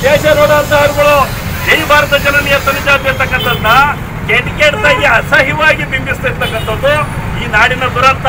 ದೇಶ ನೋಡುವಂತಹರುಗಳು ಜೈ ಭಾರತ ಜನನೀಯ ಸಂಜಾತಿ ಅಂತಕ್ಕಂಥದ್ದನ್ನ ಕೆಟ್ಟಾಗಿ ಅಸಹ್ಯವಾಗಿ ಬಿಂಬಿಸ್ತಾ ಇರ್ತಕ್ಕಂಥದ್ದು ಈ ನಾಡಿನ ದುರಂತ.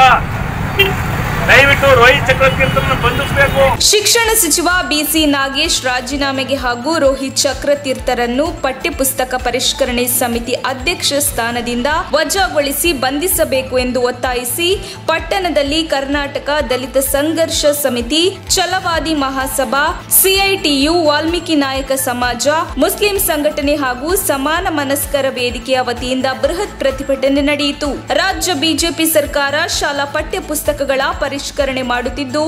ದಯವಿಟ್ಟು ರೋಹಿತ್ ಚಕ್ರತೀರ್ಥರನ್ನು ಬಂಧಿಸಬೇಕು. ಶಿಕ್ಷಣ ಸಚಿವ ಬಿಸಿ ನಾಗೇಶ್ ರಾಜೀನಾಮೆಗೆ ಹಾಗೂ ರೋಹಿತ್ ಚಕ್ರತೀರ್ಥರನ್ನು ಪಠ್ಯಪುಸ್ತಕ ಪರಿಷ್ಕರಣೆ ಸಮಿತಿ ಅಧ್ಯಕ್ಷ ಸ್ಥಾನದಿಂದ ವಜಾಗೊಳಿಸಿ ಬಂಧಿಸಬೇಕು ಎಂದು ಒತ್ತಾಯಿಸಿ ಪಟ್ಟಣದಲ್ಲಿ ಕರ್ನಾಟಕ ದಲಿತ ಸಂಘರ್ಷ ಸಮಿತಿ, ಛಲವಾದಿ ಮಹಾಸಭಾ, ಸಿಐಟಿಯು, ವಾಲ್ಮೀಕಿ ನಾಯಕ ಸಮಾಜ, ಮುಸ್ಲಿಂ ಸಂಘಟನೆ ಹಾಗೂ ಸಮಾನ ಮನಸ್ಕರ ವೇದಿಕೆಯ ವತಿಯಿಂದ ಬೃಹತ್ ಪ್ರತಿಭಟನೆ ನಡೆಯಿತು. ರಾಜ್ಯ ಬಿಜೆಪಿ ಸರ್ಕಾರ ಶಾಲಾ ಪಠ್ಯಪುಸ್ತಕಗಳ ಪರಿಷ್ಕರಣೆ ಮಾಡುತ್ತಿದ್ದು,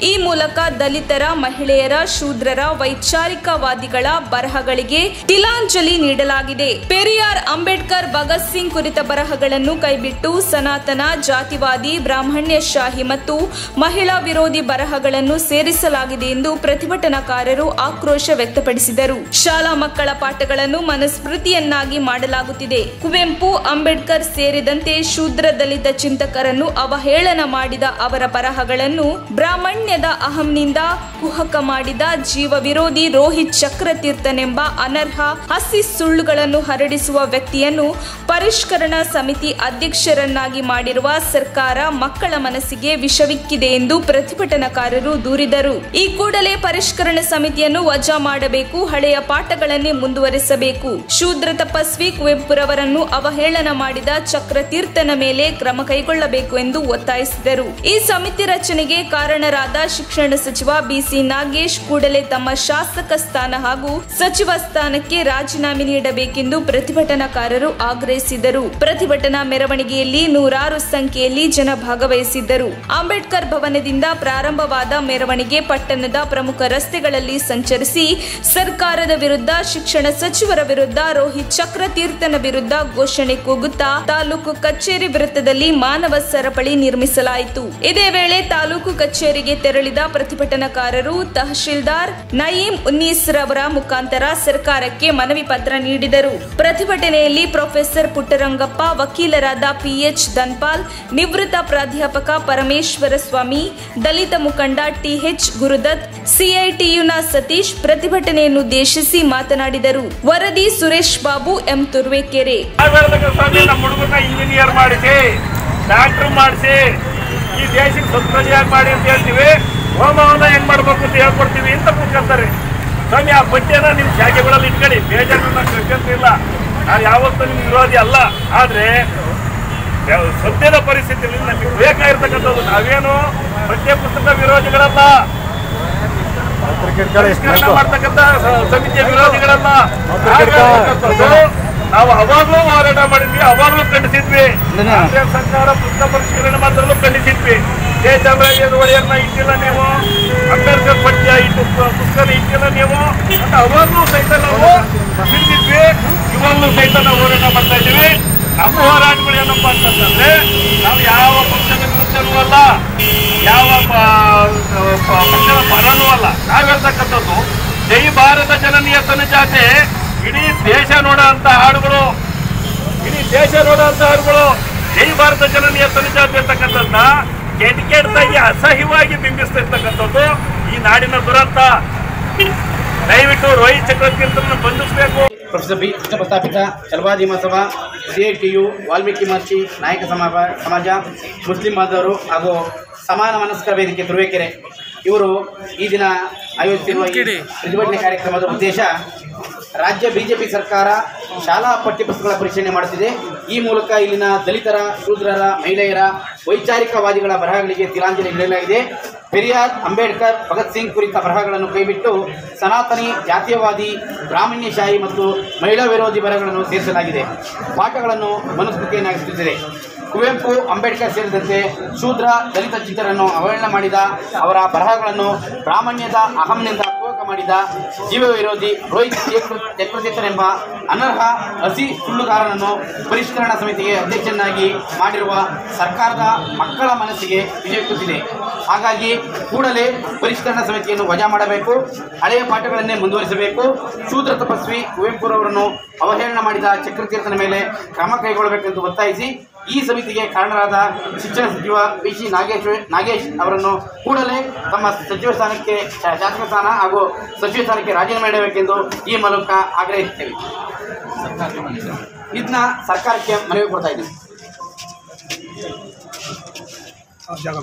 ಈ ಮೂಲಕ ದಲಿತರ, ಮಹಿಳೆಯರ, ಶೂದ್ರರ, ವೈಚಾರಿಕವಾದಿಗಳ ಬರಹಗಳಿಗೆ ತಿಲಾಂಜಲಿ ನೀಡಲಾಗಿದೆ. ಪೆರಿಯಾರ್, ಅಂಬೇಡ್ಕರ್, ಭಗತ್ ಸಿಂಗ್ ಕುರಿತ ಬರಹಗಳನ್ನು ಕೈಬಿಟ್ಟು ಸನಾತನ, ಜಾತಿವಾದಿ, ಬ್ರಾಹ್ಮಣ್ಯಶಾಹಿ ಮತ್ತು ಮಹಿಳಾ ವಿರೋಧಿ ಬರಹಗಳನ್ನು ಸೇರಿಸಲಾಗಿದೆ ಎಂದು ಪ್ರತಿಭಟನಾಕಾರರು ಆಕ್ರೋಶ ವ್ಯಕ್ತಪಡಿಸಿದರು. ಶಾಲಾ ಮಕ್ಕಳ ಪಾಠಗಳನ್ನು ಮನುಸ್ಮೃತಿಯನ್ನಾಗಿ ಮಾಡಲಾಗುತ್ತಿದೆ. ಕುವೆಂಪು, ಅಂಬೇಡ್ಕರ್ ಸೇರಿದಂತೆ ಶೂದ್ರ ದಲಿತ ಚಿಂತಕರನ್ನು ಅವಹೇಳನ ಮಾಡಿದ ಅವರ ಬರಹಗಳನ್ನು ಬ್ರಾಹ್ಮಣ್ಯದ ಅಹಂನಿಂದ ಕುಹಕ ಮಾಡಿದ ಜೀವ ವಿರೋಧಿ ರೋಹಿತ್ ಚಕ್ರತೀರ್ಥನೆಂಬ ಅನರ್ಹ ಹಸಿ ಸುಳ್ಳುಗಳನ್ನು ಹರಡಿಸುವ ವ್ಯಕ್ತಿಯನ್ನು ಪರಿಷ್ಕರಣಾ ಸಮಿತಿ ಅಧ್ಯಕ್ಷರನ್ನಾಗಿ ಮಾಡಿರುವ ಸರ್ಕಾರ ಮಕ್ಕಳ ಮನಸ್ಸಿಗೆ ವಿಷವಿಕ್ಕಿದೆ ಎಂದು ಪ್ರತಿಭಟನಾಕಾರರು ದೂರಿದರು. ಈ ಕೂಡಲೇ ಪರಿಷ್ಕರಣಾ ಸಮಿತಿಯನ್ನು ವಜಾ ಮಾಡಬೇಕು, ಹಳೆಯ ಪಾಠಗಳನ್ನೇ ಮುಂದುವರಿಸಬೇಕು. ಶೂದ್ರ ತಪಸ್ವಿ ಕುವೆಂಪುರವರನ್ನು ಅವಹೇಳನ ಮಾಡಿದ ಚಕ್ರತೀರ್ಥನ ಮೇಲೆ ಕ್ರಮ ಕೈಗೊಳ್ಳಬೇಕು ಎಂದು ಒತ್ತಾಯಿಸಿದರು. ಈ ಸಮಿತಿ ರಚನೆಗೆ ಕಾರಣರಾದ ಶಿಕ್ಷಣ ಸಚಿವ ಬಿಸಿ ನಾಗೇಶ್ ಕೂಡಲೇ ತಮ್ಮ ಶಾಸಕ ಸ್ಥಾನ ಹಾಗೂ ಸಚಿವ ಸ್ಥಾನಕ್ಕೆ ರಾಜೀನಾಮೆ ನೀಡಬೇಕೆಂದು ಪ್ರತಿಭಟನಾಕಾರರು ಆಗ್ರಹಿಸಿದರು. ಪ್ರತಿಭಟನಾ ಮೆರವಣಿಗೆಯಲ್ಲಿ ನೂರಾರು ಸಂಖ್ಯೆಯಲ್ಲಿ ಜನ ಭಾಗವಹಿಸಿದ್ದರು. ಅಂಬೇಡ್ಕರ್ ಭವನದಿಂದ ಪ್ರಾರಂಭವಾದ ಮೆರವಣಿಗೆ ಪಟ್ಟಣದ ಪ್ರಮುಖ ರಸ್ತೆಗಳಲ್ಲಿ ಸಂಚರಿಸಿ ಸರ್ಕಾರದ ವಿರುದ್ಧ, ಶಿಕ್ಷಣ ಸಚಿವರ ವಿರುದ್ಧ, ರೋಹಿತ್ ಚಕ್ರತೀರ್ಥನ ವಿರುದ್ಧ ಘೋಷಣೆ ಕೂಗುತ್ತಾ ತಾಲೂಕು ಕಚೇರಿ ವೃತ್ತದಲ್ಲಿ ಮಾನವ ಸರಪಳಿ ನಿರ್ಮಿಸಲಾಯಿತು. ಇದೇ ವೇಳೆ ತಾಲೂಕು ಕಚೇರಿಗೆ ತೆರಳಿದ ಪ್ರತಿಭಟನಾಕಾರರು ತಹಶೀಲ್ದಾರ್ ನಯೀಂ ಉನ್ನೀಸ್ ರವರ ಮುಖಾಂತರ ಸರ್ಕಾರಕ್ಕೆ ಮನವಿ ಪತ್ರ ನೀಡಿದರು. ಪ್ರತಿಭಟನೆಯಲ್ಲಿ ಪ್ರೊಫೆಸರ್ ಪುಟ್ಟರಂಗಪ್ಪ, ವಕೀಲರಾದ ಪಿಎಚ್ ಧನ್ಪಾಲ್, ನಿವೃತ್ತ ಪ್ರಾಧ್ಯಾಪಕ ಪರಮೇಶ್ವರ ಸ್ವಾಮಿ, ದಲಿತ ಮುಖಂಡ ಟಿಎಚ್ ಗುರುದತ್, ಸಿಐಟಿಯುನ ಸತೀಶ್ ಪ್ರತಿಭಟನೆಯನ್ನುದ್ದೇಶಿಸಿ ಮಾತನಾಡಿದರು. ವರದಿ ಸುರೇಶ್ ಬಾಬು, ಎಂ ತುರುವೇಕೆರೆ. ಇಂಜಿನಿಯರ್ ಮಾಡಿಸಿ, ಡಾಕ್ಟರ್ ಮಾಡಿಸಿ, ಈ ದೇಶಕ್ಕೆ ಸ್ವಚ್ಛತೆಯಾಗಿ ಮಾಡಿ ಅಂತ ಹೇಳ್ತೀವಿ. ಹೋಮವನ್ನ ಹೆಂಗ್ ಮಾಡ್ಬೇಕು ಅಂತ ಹೇಳ್ಕೊಡ್ತೀವಿ ಅಂತ ಕೂತ್ಕೊಂತಾರೆ. ಸ್ವಾಮಿ, ಆ ಬಟ್ಟೆನ ನಿಮ್ ಶಾಖೆಗಳಲ್ಲಿ ಇಟ್ಕೊಳ್ಳಿ, ಬೇಜಾರನ್ನ ಕಳ್ಕೊಂತಿಲ್ಲ. ನಾನು ಯಾವತ್ತೂ ನಿಮ್ ವಿರೋಧಿ ಅಲ್ಲ. ಆದ್ರೆ ಸದ್ಯದ ಪರಿಸ್ಥಿತಿಯಲ್ಲಿ ನಮಗೆ ಬೇಕಾಗಿರ್ತಕ್ಕಂಥದ್ದು ನಾವೇನು ಪಠ್ಯ ಪುಸ್ತಕ ವಿರೋಧಿಗಳಲ್ಲ, ಮಾಡ್ತಕ್ಕಂಥ ಸಮಿತಿಯ ವಿರೋಧಿಗಳಲ್ಲ. ನಾವು ಅವಾಗಲೂ ಹೋರಾಟ ಮಾಡಿದ್ವಿ, ಅವಾಗಲೂ ಖಂಡಿಸಿದ್ವಿ. ಸರ್ಕಾರ ಪುಸ್ತಕ ಪರಿಷ್ಕರಣೆ ಮಾಡಿದ್ರಲ್ಲೂ ಖಂಡಿಸಿದ್ವಿ. ಜಯಚಾಮರಾಜ ಒಡೆಯರ್ನ ಇಟ್ಟಿಲ್ಲ ನೀವು, ಅಂಬೇಡ್ಕರ್ ಪಠ್ಯ ಪುಸ್ತಕ ಇಟ್ಟಿಲ್ಲ ನೀವು ಅಂತ ಅವಾಗಲೂ ಸಹಿತ ನಾವು ಖಂಡಿಸಿದ್ವಿ. ಇವಾಗಲೂ ಸಹಿತ ನಾವು ಹೋರಾಟ ಮಾಡ್ತಾ ಇದ್ದೀವಿ. ನಮ್ಮ ಹೋರಾಟಗಳು ಏನಪ್ಪ ಅಂತಂದ್ರೆ, ನಾವು ಯಾವ ಪಕ್ಷದ ವಿರುದ್ಧನೂ ಅಲ್ಲ, ಯಾವ ಪಕ್ಷದ ಪರನೂ ಅಲ್ಲ. ನಾವು ಹೇಳ್ತಕ್ಕಂಥದ್ದು ಜೈ ಭಾರತ ಜನನೀಯ ಸಂಜಾತಿ, ಇಡೀ ದೇಶ ನೋಡುವಂತ ಹಾಡುಗಳು, ಇಡೀ ದೇಶ ನೋಡುವಂತ ಹಾಡುಗಳು ಜೈ ಭಾರತ ಜನನೀಯ ಸಂಜಾತಿ ಅಂತಕ್ಕಂಥದ್ದನ್ನ ಕೆಟ್ಟಾಗಿ ಅಸಹ್ಯವಾಗಿ ಬಿಂಬಿಸ್ತಾ ಇರ್ತಕ್ಕಂಥದ್ದು ಈ ನಾಡಿನ ದುರಂತ. ದಯವಿಟ್ಟು ರೋಹಿತ್ ಚಕ್ರತೀರ್ಥರನ್ನು ಬಂಧಿಸಬೇಕು. ಪ್ರೊಫೆಸರ್ ಬಿ ಕೃಷ್ಣ ಪ್ರಸ್ತಾಪಿತ ಛಲವಾದಿ ಮಹಾಸಭಾ, ಸಿಐಟಿಯು, ವಾಲ್ಮೀಕಿ ಮಹರ್ಷಿ ನಾಯಕ ಸಮಾಜ, ಮುಸ್ಲಿಂ ಬಾಂಧವರು ಹಾಗೂ ಸಮಾನ ಮನಸ್ಕರ ವೇದಿಕೆ ತುರುವೇಕೆರೆ ಇವರು ಈ ದಿನ ಆಯೋಜಿಸಿರುವ ಪ್ರತಿಭಟನೆ ಕಾರ್ಯಕ್ರಮದ ಉದ್ದೇಶ, ರಾಜ್ಯ ಬಿಜೆಪಿ ಸರ್ಕಾರ ಶಾಲಾ ಪಠ್ಯಪುಸ್ತಕಗಳ ಪರಿಶೀಲನೆ ಮಾಡುತ್ತಿದೆ. ಈ ಮೂಲಕ ಇಲ್ಲಿನ ದಲಿತರ, ಶೂದ್ರರ, ಮಹಿಳೆಯರ, ವೈಚಾರಿಕವಾದಿಗಳ ಬರಹಗಳಿಗೆ ತಿಲಾಂಜಲಿ ನೀಡಲಾಗಿದೆ. ಪೆರಿಯಾರ್, ಅಂಬೇಡ್ಕರ್, ಭಗತ್ ಸಿಂಗ್ ಕುರಿತ ಬರಹಗಳನ್ನು ಕೈಬಿಟ್ಟು ಸನಾತನಿ, ಜಾತೀಯವಾದಿ, ಬ್ರಾಹ್ಮಣ್ಯಶಾಹಿ ಮತ್ತು ಮಹಿಳಾ ವಿರೋಧಿ ಬರಹಗಳನ್ನು ಸೇರಿಸಲಾಗಿದೆ. ಪಾಠಗಳನ್ನು ಮನುಸ್ಮೃತಿಯನ್ನಾಗಿಸುತ್ತಿದೆ. ಕುವೆಂಪು, ಅಂಬೇಡ್ಕರ್ ಸೇರಿದಂತೆ ಶೂದ್ರ ದಲಿತ ಚಿಂತಕರನ್ನು ಅವಹೇಳನ ಮಾಡಿದ ಅವರ ಬರಹಗಳನ್ನು ಬ್ರಾಹ್ಮಣ್ಯದ ಅಹಂನಿಂದ ಕುಹಕ ಮಾಡಿದ ಜೀವ ವಿರೋಧಿ ರೋಹಿತ್ ಚಕ್ರತೀರ್ಥನೆಂಬ ಅನರ್ಹ ಹಸಿ ಸುಳ್ಳುಗಾರನನ್ನು ಪರಿಷ್ಕರಣಾ ಸಮಿತಿಗೆ ಅಧ್ಯಕ್ಷನಾಗಿ ಮಾಡಿರುವ ಸರ್ಕಾರದ ಮಕ್ಕಳ ಮನಸ್ಸಿಗೆ ವಿಷಯಕ್ಕಿದೆ. ಹಾಗಾಗಿ ಕೂಡಲೇ ಪರಿಷ್ಕರಣಾ ಸಮಿತಿಯನ್ನು ವಜಾ ಮಾಡಬೇಕು, ಹಳೆಯ ಪಾಠಗಳನ್ನೇ ಮುಂದುವರಿಸಬೇಕು. ಶೂದ್ರ ತಪಸ್ವಿ ಕುವೆಂಪುರವರನ್ನು ಅವಹೇಳನ ಮಾಡಿದ ಚಕ್ರತೀರ್ಥನ ಮೇಲೆ ಕ್ರಮ ಕೈಗೊಳ್ಳಬೇಕೆಂದು ಒತ್ತಾಯಿಸಿ ಈ ಸಮಿತಿಗೆ ಕಾರಣರಾದ ಶಿಕ್ಷಣ ಸಚಿವ ವಿ.ಸಿ. ನಾಗೇಶ್ ಅವರನ್ನು ಕೂಡಲೇ ತಮ್ಮ ಸಚಿವ ಸ್ಥಾನಕ್ಕೆ ಶಾಸಕ ಸ್ಥಾನ ಹಾಗೂ ಸಚಿವ ಸ್ಥಾನಕ್ಕೆ ರಾಜೀನಾಮೆ ನೀಡಬೇಕೆಂದು ಈ ಮೂಲಕ ಆಗ್ರಹಿಸುತ್ತೇವೆ. ಇದನ್ನ ಸರ್ಕಾರಕ್ಕೆ ಮನವಿ ಕೊಡ್ತಾ ಇದ್ದೀವಿ. ಜಾಗ